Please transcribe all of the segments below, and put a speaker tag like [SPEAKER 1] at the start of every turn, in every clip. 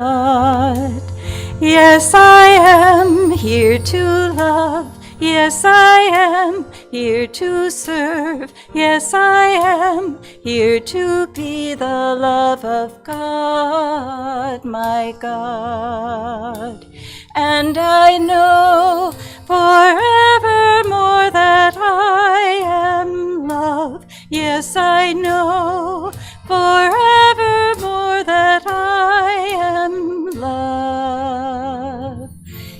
[SPEAKER 1] God. Yes, I am here to love. Yes, I am here to serve. Yes, I am here to be the love of God, my God. And I know forevermore that I am loved. Yes, I know forevermore that I am loved.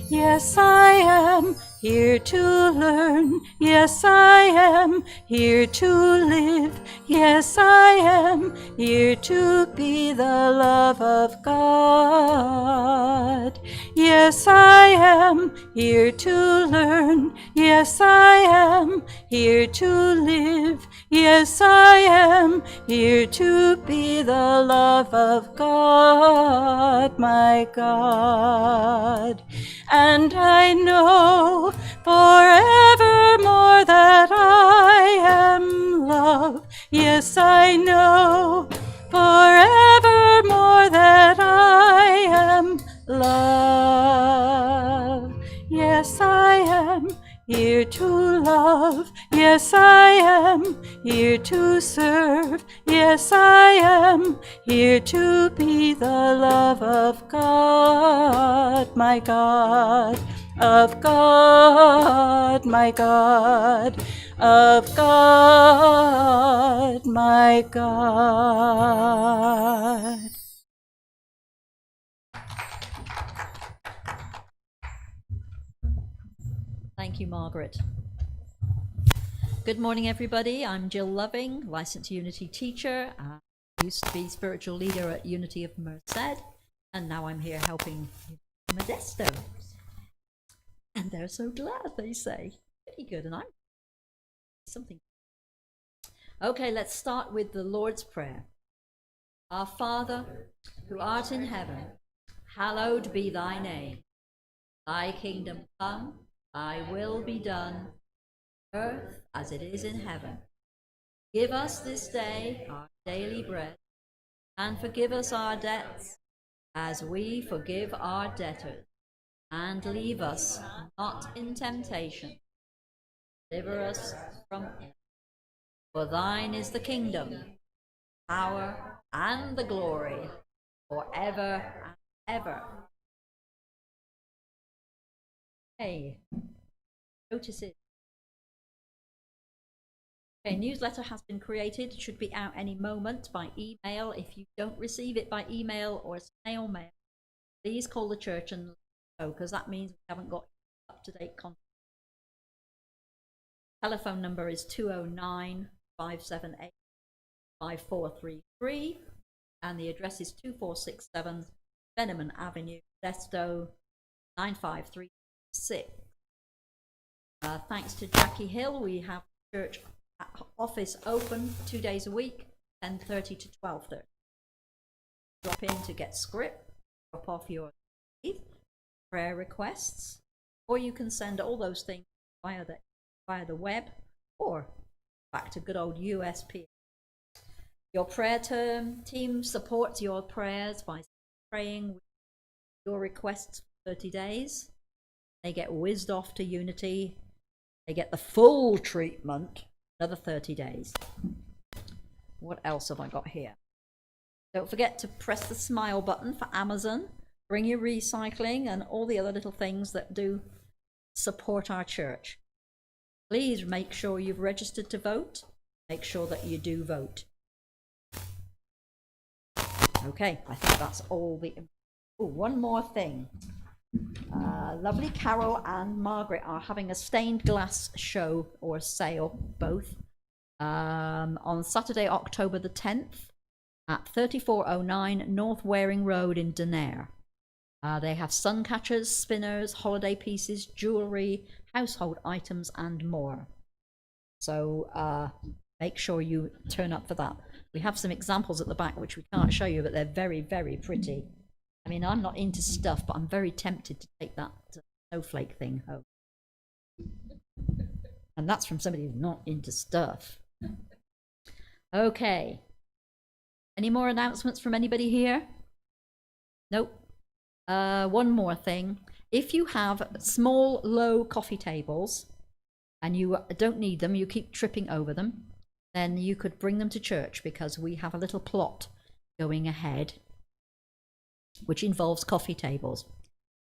[SPEAKER 1] Yes, I am here to learn. Yes, I am here to live. Yes, I am here to be the love of God. Yes, I am here to learn. Yes, I am here to live. Yes, I am here to be the love of God, my God. And I know forevermore that I am loved. Yes, I know forevermore that I am loved. Yes, I am here to love. Yes, I am here to serve. Yes, I am here to be the love of God, my God, of God, my God, of God, my God.
[SPEAKER 2] Thank you, Margaret. Good morning, everybody. I'm Jill Loving, licensed Unity teacher. I used to be spiritual leader at Unity of Merced, and now I'm here helping Modesto. And they're so glad, they say. Pretty good, and I'm something. Okay, let's start with the Lord's Prayer. Our Father, who art in heaven, hallowed be thy name. Thy kingdom come, thy will be done, earth as it is in heaven. Give us this day our daily bread, and forgive us our debts, as we forgive our debtors. And leave us not in temptation. Deliver us from evil. For thine is the kingdom, power, and the glory, forever and ever. Hey, notice it. Okay, newsletter has been created. It should be out any moment by email. If you don't receive it by email or snail mail, please call the church and let us know, because that means we haven't got up-to-date content. Telephone number is 209-578-5433, and the address is 2467 Veneman Avenue, Modesto, 95336. Thanks to Jackie Hill, we have church office open 2 days a week, 10:30 to 12:30. Drop in to get script, drop off your prayer requests, or you can send all those things via the web or back to good old USP. Your prayer team supports your prayers by praying with your requests for 30 days. They get whizzed off to Unity. They get the full treatment another 30 days. What else have I got here? Don't forget to press the smile button for Amazon. Bring your recycling and all the other little things that do support our church. Please make sure you've registered to vote. Make sure that you do vote. Okay, I think that's all the... Oh, one more thing. Lovely Carol and Margaret are having a stained glass show or sale, both, on Saturday, October the 10th at 3409 North Waring Road in Denair. They have sun catchers, spinners, holiday pieces, jewellery, household items, and more. So make sure you turn up for that. We have some examples at the back which we can't show you, but they're very, very pretty. I mean, I'm not into stuff, but I'm very tempted to take that snowflake thing home. And that's from somebody who's not into stuff. Okay. Any more announcements from anybody here? Nope. One more thing. If you have small, low coffee tables and you don't need them, you keep tripping over them, then you could bring them to church, because we have a little plot going ahead which involves coffee tables.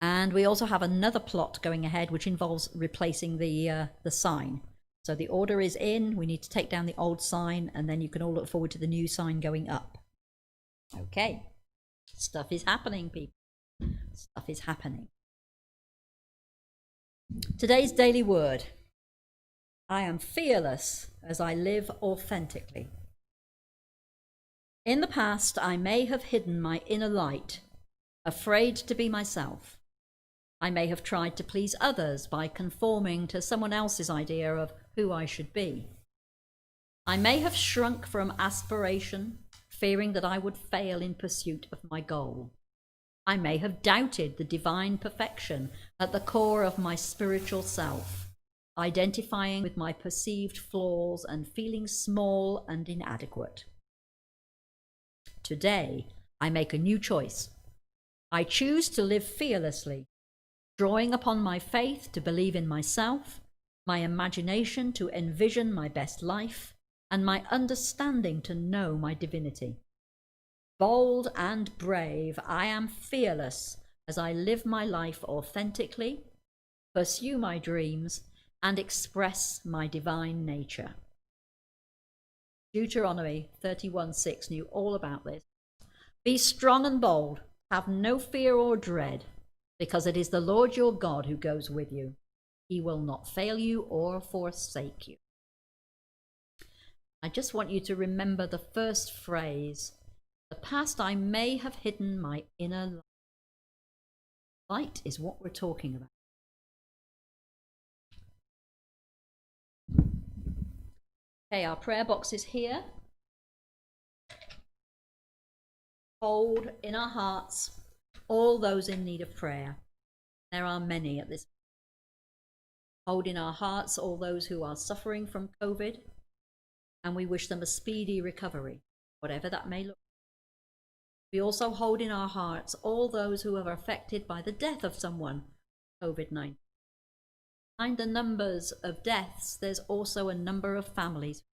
[SPEAKER 2] And we also have another plot going ahead which involves replacing the sign. So the order is in, we need to take down the old sign, and then you can all look forward to the new sign going up. Okay, stuff is happening, people. Stuff is happening. Today's daily word. I am fearless as I live authentically. In the past, I may have hidden my inner light, afraid to be myself. I may have tried to please others by conforming to someone else's idea of who I should be. I may have shrunk from aspiration, fearing that I would fail in pursuit of my goal. I may have doubted the divine perfection at the core of my spiritual self, identifying with my perceived flaws and feeling small and inadequate. Today, I make a new choice. I choose to live fearlessly, drawing upon my faith to believe in myself, my imagination to envision my best life, and my understanding to know my divinity. Bold and brave, I am fearless as I live my life authentically, pursue my dreams, and express my divine nature. Deuteronomy 31:6 knew all about this. Be strong and bold, have no fear or dread, because it is the Lord your God who goes with you. He will not fail you or forsake you. I just want you to remember the first phrase. The past, I may have hidden my inner light. Light is what we're talking about. Okay, our prayer box is here. Hold in our hearts all those in need of prayer. There are many at this point. Hold in our hearts all those who are suffering from COVID, and we wish them a speedy recovery, whatever that may look like. We also hold in our hearts all those who are affected by the death of someone, COVID-19. Behind the numbers of deaths, there's also a number of families.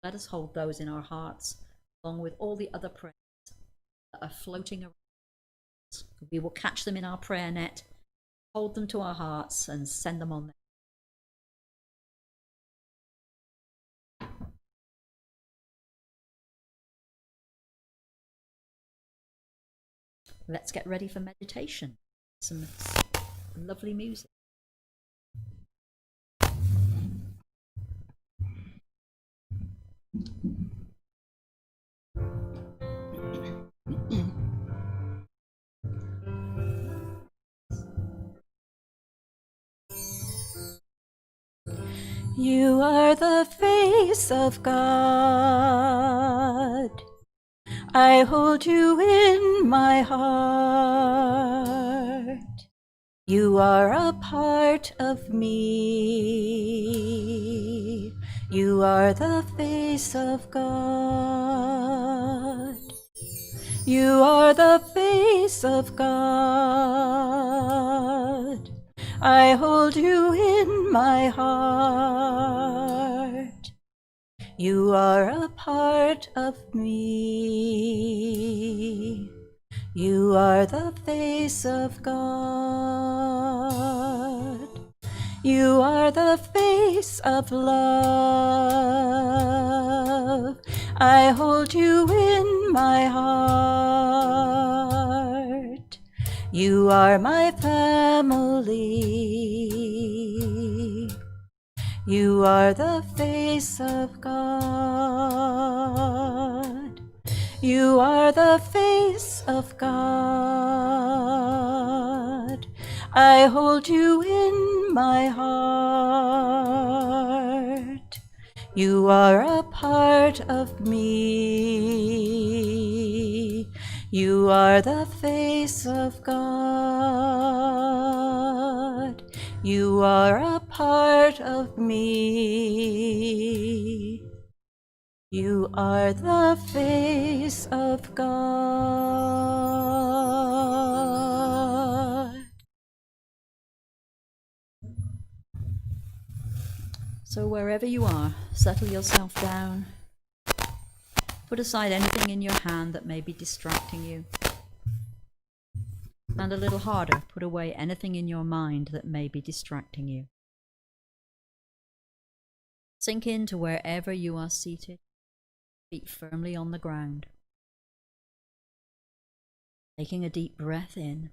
[SPEAKER 2] Let us hold those in our hearts, along with all the other prayers that are floating around. We will catch them in our prayer net, hold them to our hearts, and send them on there. Let's get ready for meditation. Some lovely music.
[SPEAKER 1] You are the face of God. I hold you in my heart. You are a part of me. You are the face of God. You are the face of God. I hold you in my heart. You are a part of me. You are the face of God. You are the face of love. I hold you in my heart. You are my family. You are the face of God. You are the face of God. I hold you in my heart. You are a part of me. You are the face of God. You are a part of me. You are the face of God.
[SPEAKER 2] So wherever you are, settle yourself down. Put aside anything in your hand that may be distracting you. And a little harder, put away anything in your mind that may be distracting you. Sink into wherever you are seated, feet firmly on the ground. Taking a deep breath in.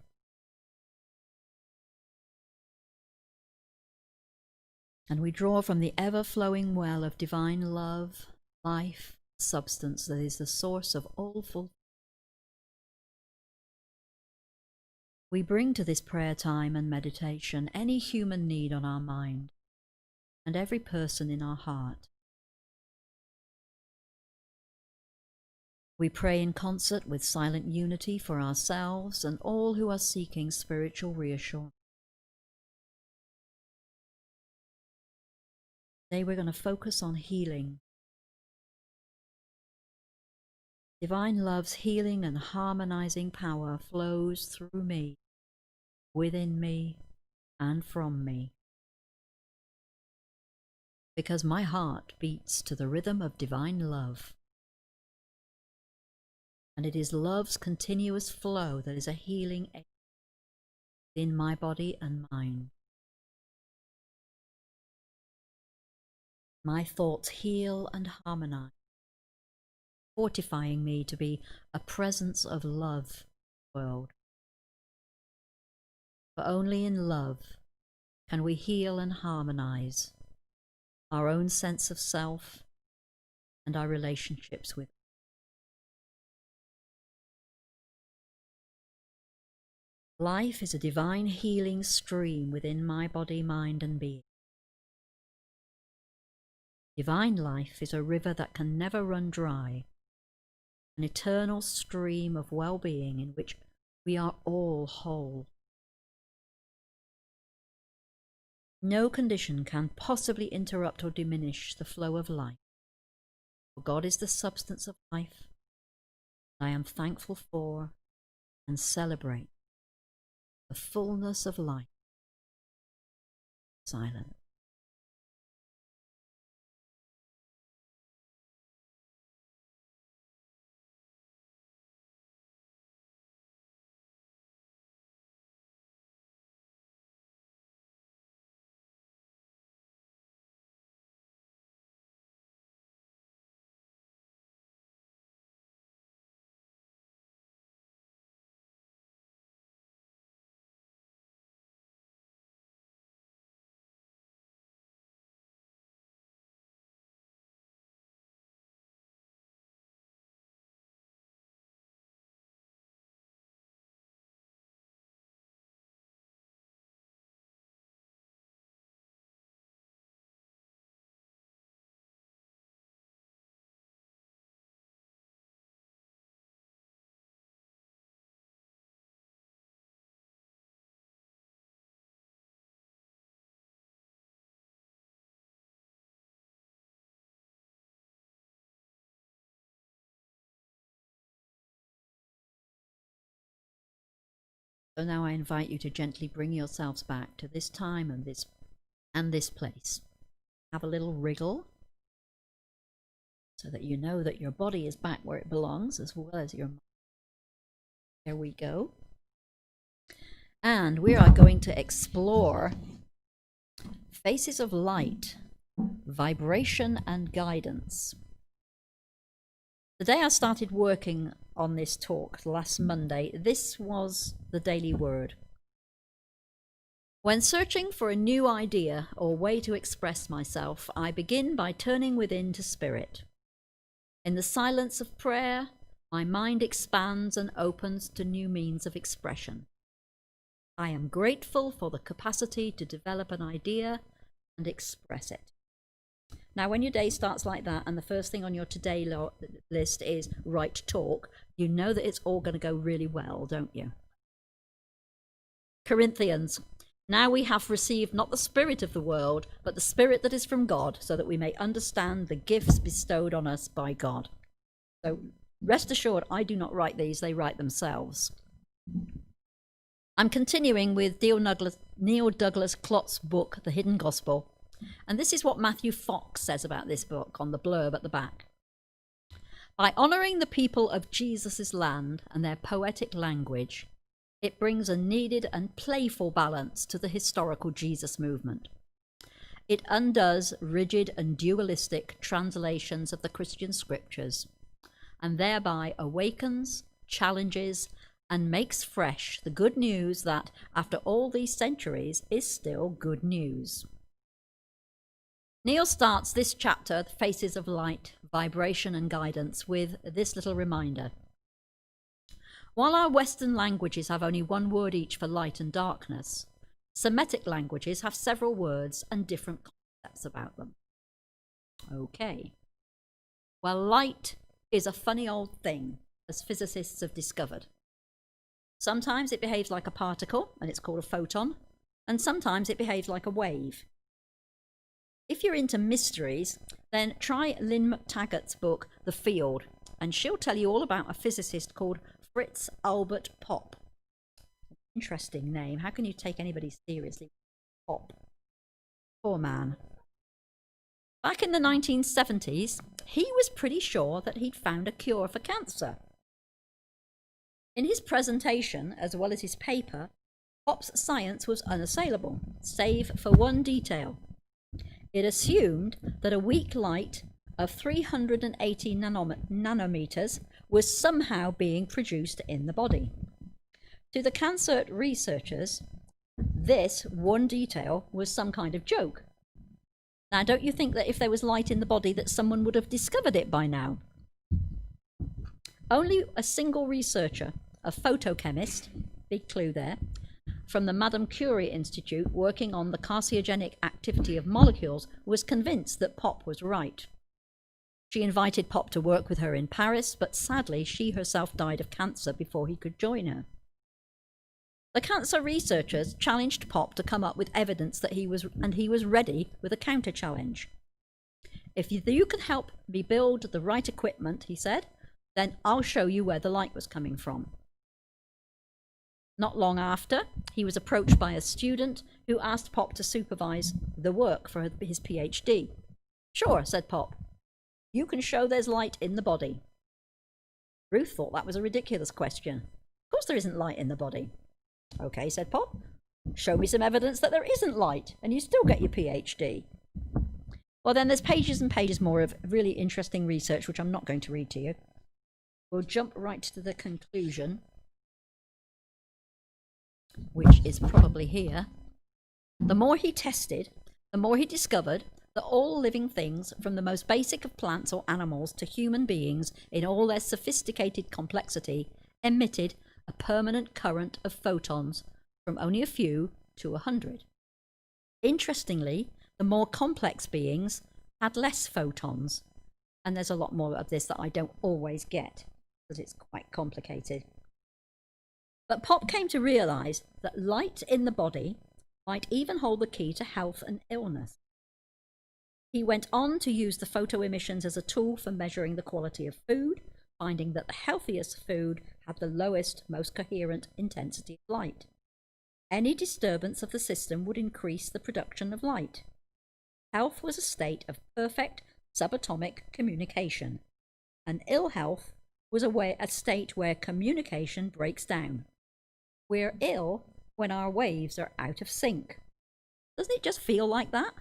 [SPEAKER 2] And we draw from the ever-flowing well of divine love, life, substance that is the source of all fulfillment. We bring to this prayer time and meditation any human need on our mind and every person in our heart. We pray in concert with silent unity for ourselves and all who are seeking spiritual reassurance. Today we're going to focus on healing. Divine love's healing and harmonizing power flows through me, within me, and from me. Because my heart beats to the rhythm of divine love. And it is love's continuous flow that is a healing agent in my body and mind. My thoughts heal and harmonize, fortifying me to be a presence of love in the world. For only in love can we heal and harmonize our own sense of self and our relationships with. Life is a divine healing stream within my body, mind, and being. Divine life is a river that can never run dry, an eternal stream of well-being in which we are all whole. No condition can possibly interrupt or diminish the flow of life, for God is the substance of life. I am thankful for and celebrate the fullness of life. Silent. So now I invite you to gently bring yourselves back to this time and this place. Have a little wriggle so that you know that your body is back where it belongs as well as your mind. There we go. And we are going to explore faces of light, vibration and guidance. The day I started working on this talk last Monday, this was the daily word. When searching for a new idea or way to express myself, I begin by turning within to spirit. In the silence of prayer, my mind expands and opens to new means of expression. I am grateful for the capacity to develop an idea and express it. Now, when your day starts like that and the first thing on your today list is write talk, you know that it's all going to go really well, don't you? Corinthians, now we have received not the spirit of the world, but the spirit that is from God, so that we may understand the gifts bestowed on us by God. So rest assured, I do not write these, they write themselves. I'm continuing with Neil Douglas Clott's book, The Hidden Gospel, And this is what Matthew Fox says about this book on the blurb at the back. By honouring the people of Jesus' land and their poetic language, it brings a needed and playful balance to the historical Jesus movement. It undoes rigid and dualistic translations of the Christian scriptures, and thereby awakens, challenges, and makes fresh the good news that, after all these centuries, is still good news. Neil starts this chapter, The Faces of Light, Vibration and Guidance, with this little reminder. While our Western languages have only one word each for light and darkness, Semitic languages have several words and different concepts about them. Okay. Well, light is a funny old thing, as physicists have discovered. Sometimes it behaves like a particle, and it's called a photon, and sometimes it behaves like a wave. If you're into mysteries, then try Lynn McTaggart's book, The Field, and she'll tell you all about a physicist called Fritz Albert Popp. Interesting name. How can you take anybody seriously? Popp. Poor man. Back in the 1970s, he was pretty sure that he'd found a cure for cancer. In his presentation, as well as his paper, Popp's science was unassailable, save for one detail. It assumed that a weak light of 380 nanometers was somehow being produced in the body. To the cancer researchers, this one detail was some kind of joke. Now, don't you think that if there was light in the body that someone would have discovered it by now? Only a single researcher, a photochemist, big clue there, from the Madame Curie Institute working on the carcinogenic activity of molecules, was convinced that Popp was right. She invited Popp to work with her in Paris, but sadly she herself died of cancer before he could join her. The cancer researchers challenged Popp to come up with evidence that he was ready with a counter-challenge. If you can help me build the right equipment, he said, then I'll show you where the light was coming from. Not long after, he was approached by a student who asked Popp to supervise the work for his PhD. Sure, said Popp. You can show there's light in the body. Ruth thought that was a ridiculous question. Of course there isn't light in the body. Okay, said Popp. Show me some evidence that there isn't light, and you still get your PhD. Well, then there's pages and pages more of really interesting research, which I'm not going to read to you. We'll jump right to the conclusion, which is probably here. The more he tested, the more he discovered that all living things, from the most basic of plants or animals to human beings in all their sophisticated complexity, emitted a permanent current of photons from only a few to 100. Interestingly, the more complex beings had less photons. And there's a lot more of this that I don't always get, because it's quite complicated. But Popp came to realise that light in the body might even hold the key to health and illness. He went on to use the photoemissions as a tool for measuring the quality of food, finding that the healthiest food had the lowest, most coherent intensity of light. Any disturbance of the system would increase the production of light. Health was a state of perfect subatomic communication, and ill health was a state where communication breaks down. We're ill when our waves are out of sync. Doesn't it just feel like that?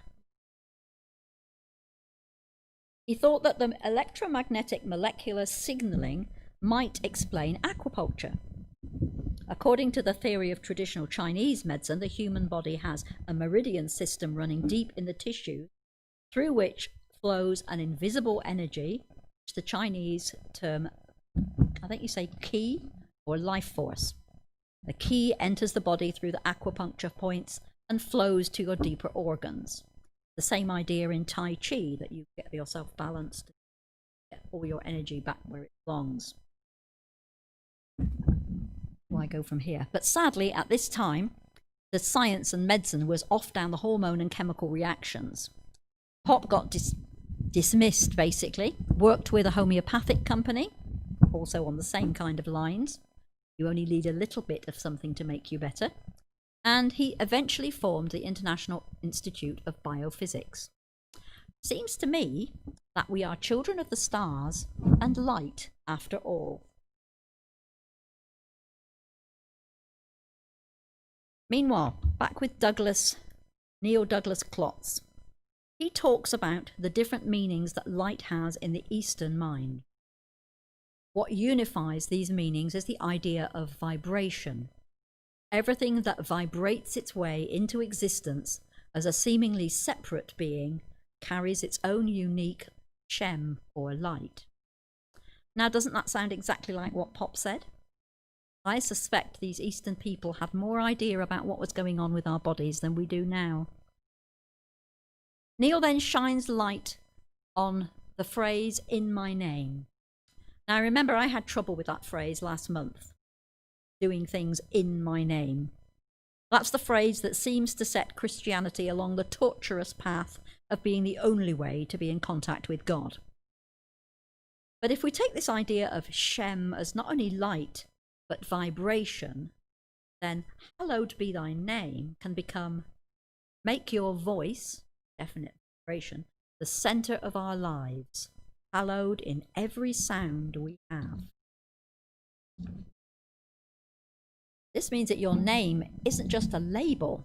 [SPEAKER 2] He thought that the electromagnetic molecular signaling might explain acupuncture. According to the theory of traditional Chinese medicine, the human body has a meridian system running deep in the tissue, through which flows an invisible energy, which the Chinese term, I think you say qi, or life force. The qi enters the body through the acupuncture points and flows to your deeper organs. The same idea in Tai Chi, that you get yourself balanced, get all your energy back where it belongs. Well, I go from here. But sadly, at this time, the science and medicine was off down the hormone and chemical reactions. Popp got dismissed, basically, worked with a homeopathic company, also on the same kind of lines. You only need a little bit of something to make you better. and he eventually formed the International Institute of Biophysics. Seems to me that we are children of the stars and light after all. Meanwhile, back with Neil Douglas Klotz. He talks about the different meanings that light has in the Eastern mind. What unifies these meanings is the idea of vibration. Everything that vibrates its way into existence as a seemingly separate being carries its own unique Shem, or light. Now, doesn't that sound exactly like what Pop said? I suspect these Eastern people had more idea about what was going on with our bodies than we do now. Neil then shines light on the phrase, "in my name." Now, remember, I had trouble with that phrase last month, doing things in my name. That's the phrase that seems to set Christianity along the tortuous path of being the only way to be in contact with God. But if we take this idea of Shem as not only light, but vibration, then hallowed be thy name can become make your voice, definite vibration, the center of our lives, hallowed in every sound we have. This means that your name isn't just a label,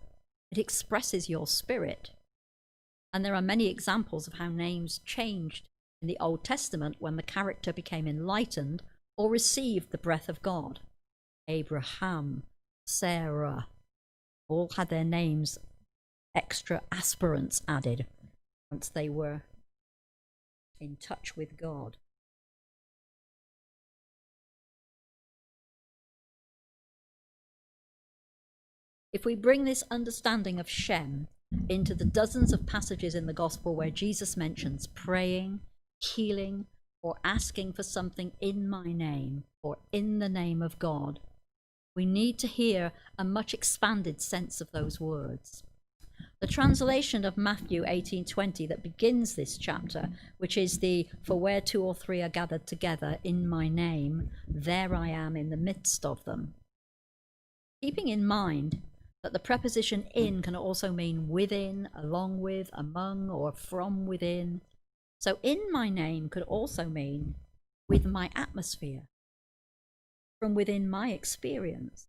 [SPEAKER 2] it expresses your spirit. And there are many examples of how names changed in the Old Testament when the character became enlightened or received the breath of God. Abraham, Sarah, all had their names extra aspirants added once they were in touch with God. If we bring this understanding of Shem into the dozens of passages in the Gospel where Jesus mentions praying, healing, or asking for something in my name or in the name of God, we need to hear a much expanded sense of those words. The translation of Matthew 18:20 that begins this chapter, which is the "for where 2 or 3 are gathered together in my name, there I am in the midst of them." Keeping in mind that the preposition in can also mean within, along with, among, or from within. So in my name could also mean with my atmosphere, from within my experience,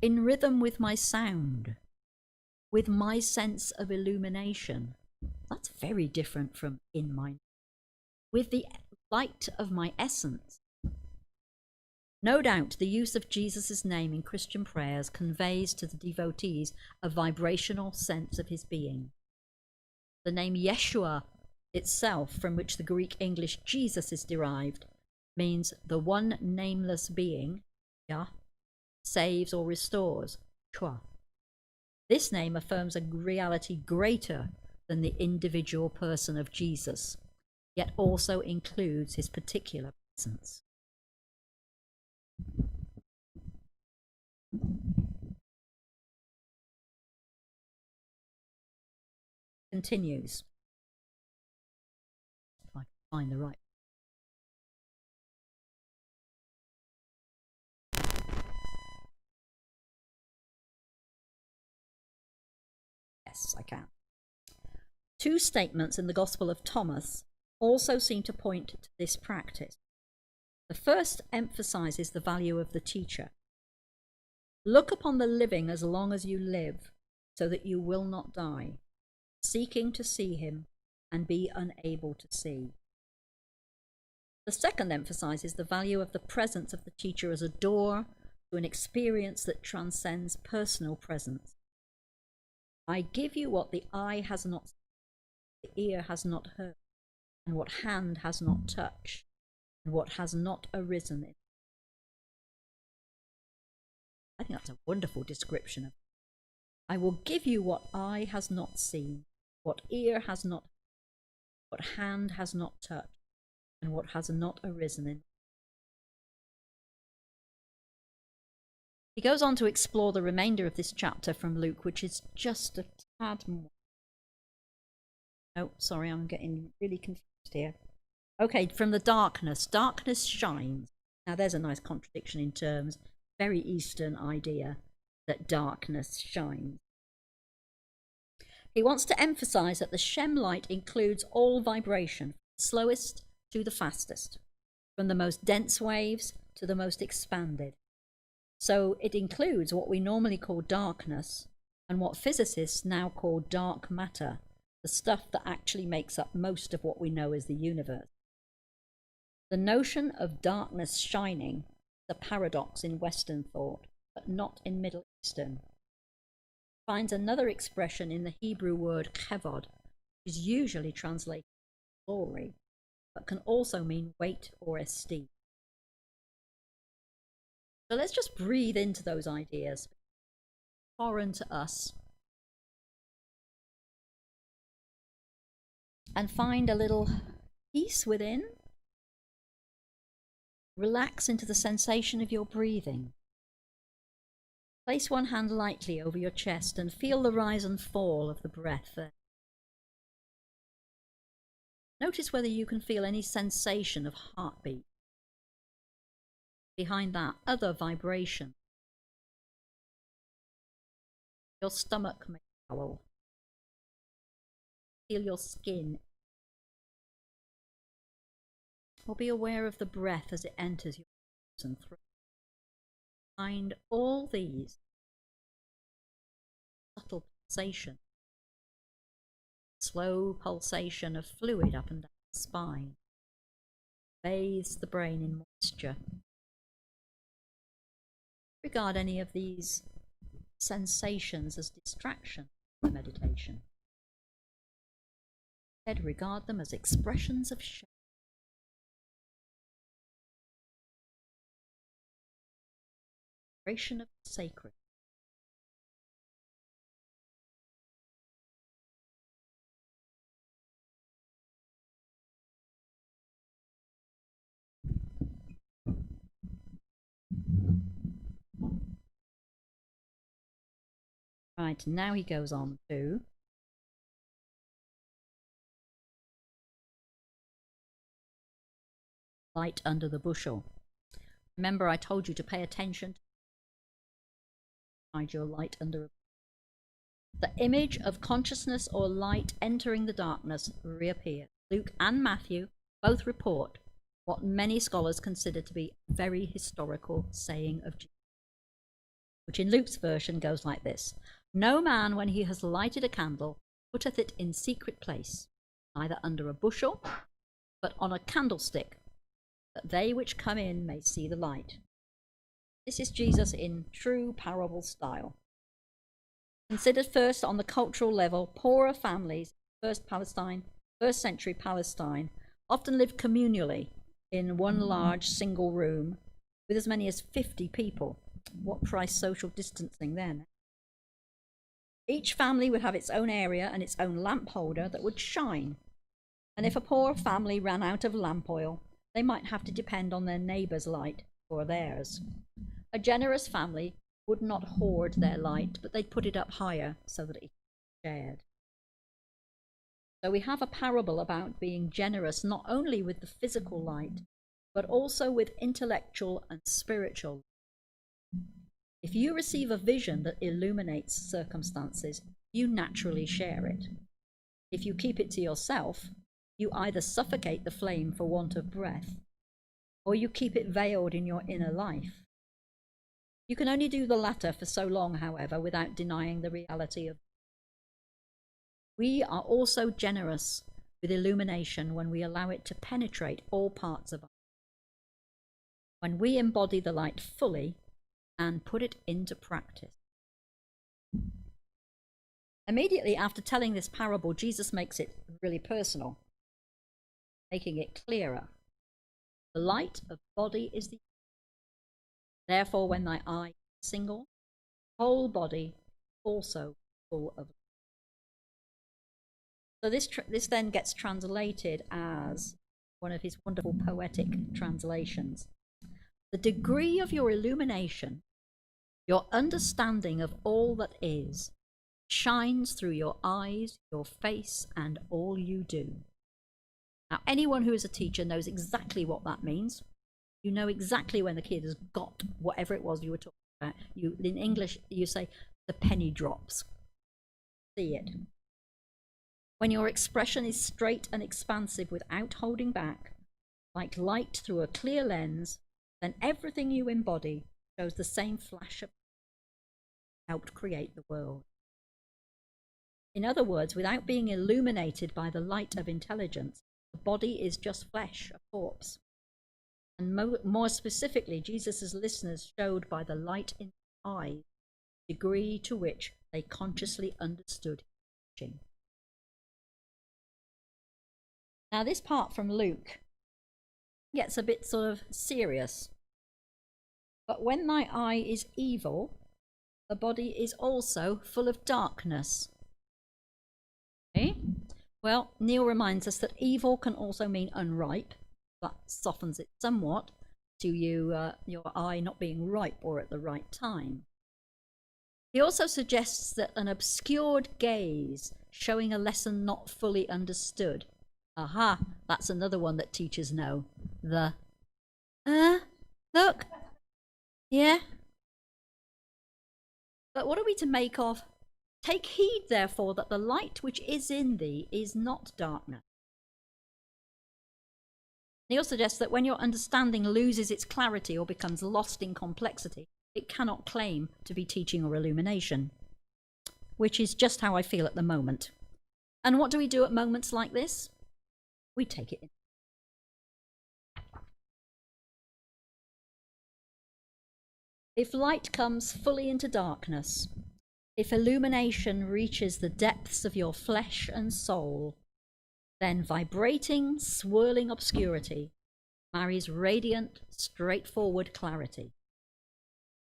[SPEAKER 2] in rhythm with my sound, with my sense of illumination. That's very different from in my, with the light of my essence. No doubt the use of Jesus' name in Christian prayers conveys to the devotees a vibrational sense of his being. The name Yeshua itself, from which the Greek English Jesus is derived, means the one nameless being, Yah, saves or restores, Chua. This name affirms a reality greater than the individual person of Jesus, yet also includes his particular presence. Continues. If I can find the right. Yes, I can. 2 statements in the Gospel of Thomas also seem to point to this practice. The first emphasizes the value of the teacher. Look upon the living as long as you live, so that you will not die, seeking to see him and be unable to see. The second emphasizes the value of the presence of the teacher as a door to an experience that transcends personal presence. I give you what the eye has not seen, the ear has not heard, and what hand has not touched, and what has not arisen in. I think that's a wonderful description of it. I will give you what eye has not seen, what ear has not heard, what hand has not touched, and what has not arisen in. He goes on to explore the remainder of this chapter from Luke, which is just a tad more. Oh, sorry, I'm getting really confused here. Okay, from the darkness shines. Now there's a nice contradiction in terms, very Eastern idea. that darkness shines. He wants to emphasize that the Shem light includes all vibration, from the slowest to the fastest, from the most dense waves to the most expanded. So it includes what we normally call darkness and what physicists now call dark matter, the stuff that actually makes up most of what we know as the universe. The notion of darkness shining is a paradox in Western thought, but not in Middle Eastern. It finds another expression in the Hebrew word kavod, which is usually translated glory, but can also mean weight or esteem. So let's just breathe into those ideas, foreign to us, and find a little peace within. Relax into the sensation of your breathing. Place one hand lightly over your chest and feel the rise and fall of the breath there. Notice whether you can feel any sensation of heartbeat. Behind that, other vibration. Your stomach may howl. Feel your skin. Or be aware of the breath as it enters your nose and throat. Find all these subtle pulsation, slow pulsation of fluid up and down the spine, bathes the brain in moisture. Regard any of these sensations as distraction from meditation. Instead, regard them as expressions of shape. Of the sacred. Right, now he goes on to light under the bushel. Remember, I told you to pay attention to hide your light under a the image of consciousness or light entering the darkness reappears. Luke and Matthew both report what many scholars consider to be a very historical saying of Jesus, which in Luke's version goes like this: "No man, when he has lighted a candle, putteth it in secret place, neither under a bushel, but on a candlestick, that they which come in may see the light." This is Jesus in true parable style. Considered first on the cultural level, poorer families, first century Palestine, often lived communally in one large single room with as many as 50 people. What price social distancing then? Each family would have its own area and its own lamp holder that would shine. And if a poor family ran out of lamp oil, they might have to depend on their neighbour's light for theirs. A generous family would not hoard their light, but they'd put it up higher so that it could be shared. So we have a parable about being generous not only with the physical light, but also with intellectual and spiritual light. If you receive a vision that illuminates circumstances, you naturally share it. If you keep it to yourself, you either suffocate the flame for want of breath, or you keep it veiled in your inner life. You can only do the latter for so long, however, without denying the reality of. We are also generous with illumination when we allow it to penetrate all parts of us. When we embody the light fully and put it into practice. Immediately after telling this parable, Jesus makes it really personal, making it clearer. The light of body is the. Therefore, when thy eye is single, whole body also full of. So this then gets translated as one of his wonderful poetic translations. The degree of your illumination, your understanding of all that is, shines through your eyes, your face, and all you do. Now, anyone who is a teacher knows exactly what that means. You know exactly when the kid has got whatever it was you were talking in English, you say the penny drops. See it. When your expression is straight and expansive without holding back, like light through a clear lens, then everything you embody shows the same flash of helped create the world. In other words, without being illuminated by the light of intelligence, the body is just flesh, a corpse. And more specifically, Jesus' listeners showed by the light in their eyes the degree to which they consciously understood his teaching. Now, this part from Luke gets a bit sort of serious. But when thy eye is evil, the body is also full of darkness. Okay? Well, Neil reminds us that evil can also mean unripe. That softens it somewhat to your eye not being ripe or at the right time. He also suggests that an obscured gaze showing a lesson not fully understood. Aha, that's another one that teachers know. Look. Yeah. But what are we to make of? Take heed, therefore, that the light which is in thee is not darkness. Neil suggests that when your understanding loses its clarity or becomes lost in complexity, it cannot claim to be teaching or illumination, which is just how I feel at the moment. And what do we do at moments like this? We take it in. If light comes fully into darkness, if illumination reaches the depths of your flesh and soul, then vibrating, swirling obscurity marries radiant, straightforward clarity.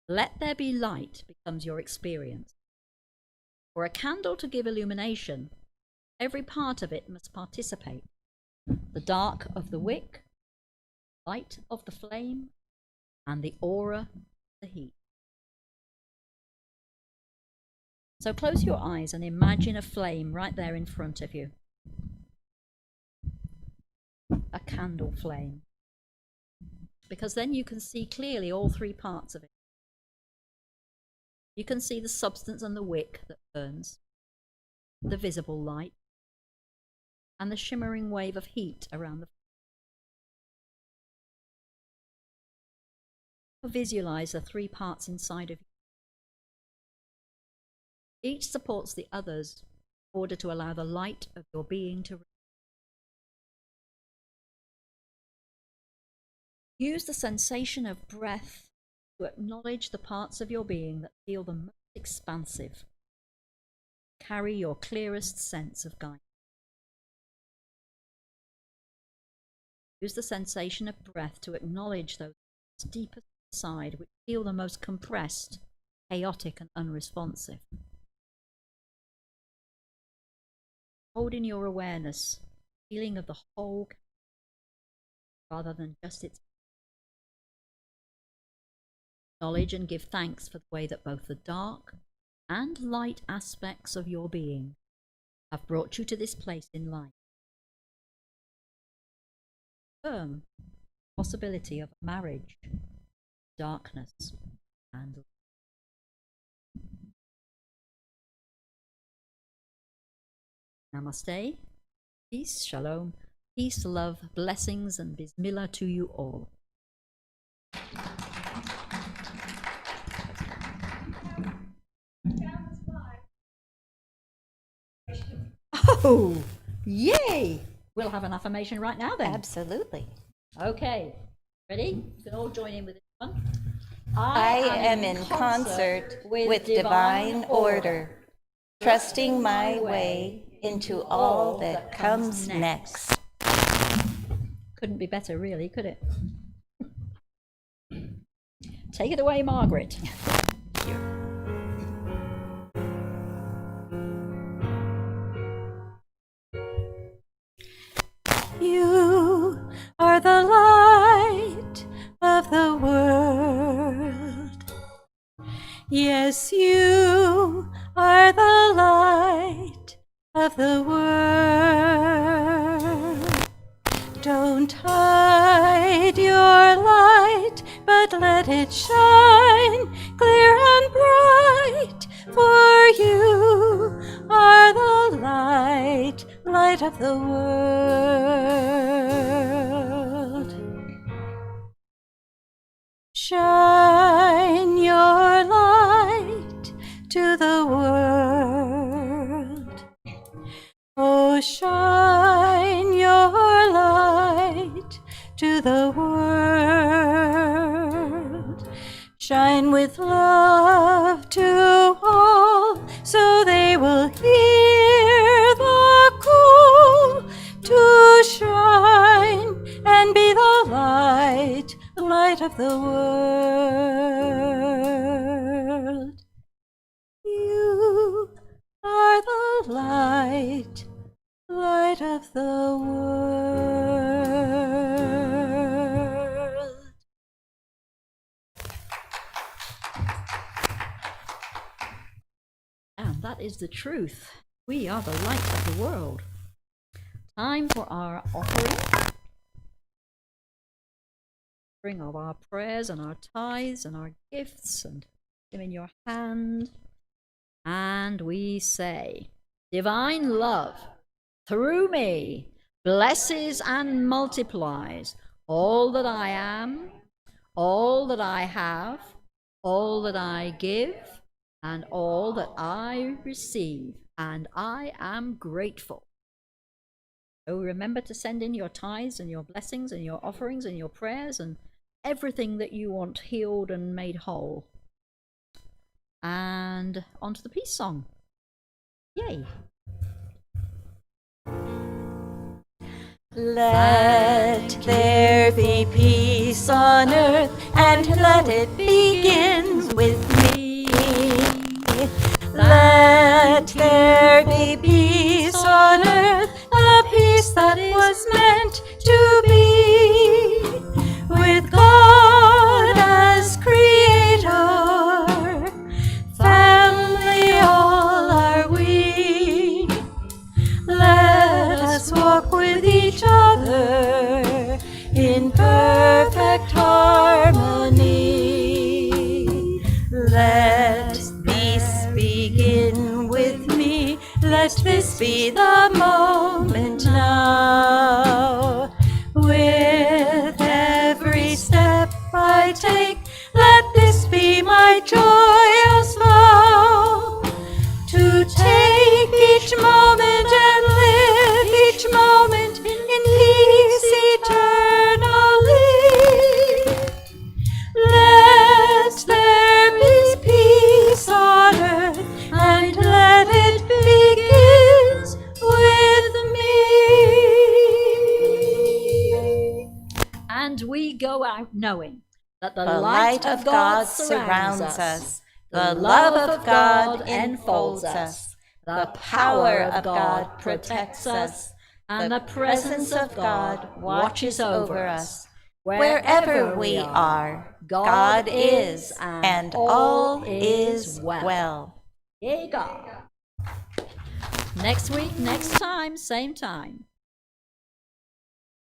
[SPEAKER 2] Let there be light becomes your experience. For a candle to give illumination, every part of it must participate. The dark of the wick, light of the flame, and the aura of the heat. So close your eyes and imagine a flame right there in front of you. A candle flame. Because then you can see clearly all three parts of it. You can see the substance and the wick that burns, the visible light, and the shimmering wave of heat around the flame. Visualize the three parts inside of you. Each supports the others in order to allow the light of your being to use the sensation of breath to acknowledge the parts of your being that feel the most expansive. Carry your clearest sense of guidance. Use the sensation of breath to acknowledge those deepest inside which feel the most compressed, chaotic and unresponsive. Hold in your awareness feeling of the whole rather than just its. Acknowledge and give thanks for the way that both the dark and light aspects of your being have brought you to this place in life. Affirm the possibility of marriage, darkness, and light. Namaste, peace, shalom, peace, love, blessings, and bismillah to you all. Oh, yay! We'll have an affirmation right now then.
[SPEAKER 1] Absolutely.
[SPEAKER 2] Okay, ready? You can all join in with this one.
[SPEAKER 1] I am in concert with divine order, trusting my way into all that comes next.
[SPEAKER 2] Couldn't be better, really, could it? Take it away, Margaret.
[SPEAKER 1] You are the light of the world. Yes, you are the light of the world. Don't hide your light, but but let it shine clear and bright, for you are the light, light of the world. Shine your light to the world. Oh, shine your light to the world. Shine with love to all, so they will hear the call to shine and be the light, light of the world. You are the light, light of the world.
[SPEAKER 2] And that is the truth. We are the light of the world. Time for our offering. Offering of our prayers and our tithes and our gifts, and them in your hand. And we say, divine love, through me, blesses and multiplies all that I am, all that I have, all that I give, and all that I receive, and I am grateful. So remember to send in your tithes and your blessings and your offerings and your prayers and everything that you want healed and made whole. And on to the peace song. Yay!
[SPEAKER 1] Let there be peace on earth, and let it begin with me. Let there be peace on earth, the peace that was meant to be. With God as creator, family all are we. Let us walk with each other in perfect harmony. Let peace begin with me. Let this be the moment now. With every step I take, let this be my joyous vow. To take each moment and live each moment in peace eternally. Let there be peace on earth, and let it begin with me.
[SPEAKER 2] And we go out knowing that the
[SPEAKER 1] The
[SPEAKER 2] light of God surrounds us, the love of God enfolds us, the power of God protects us, and the presence of God watches over us.
[SPEAKER 1] Wherever we are, God is, and all is well.
[SPEAKER 2] Yay, God. Next week, next time, same time.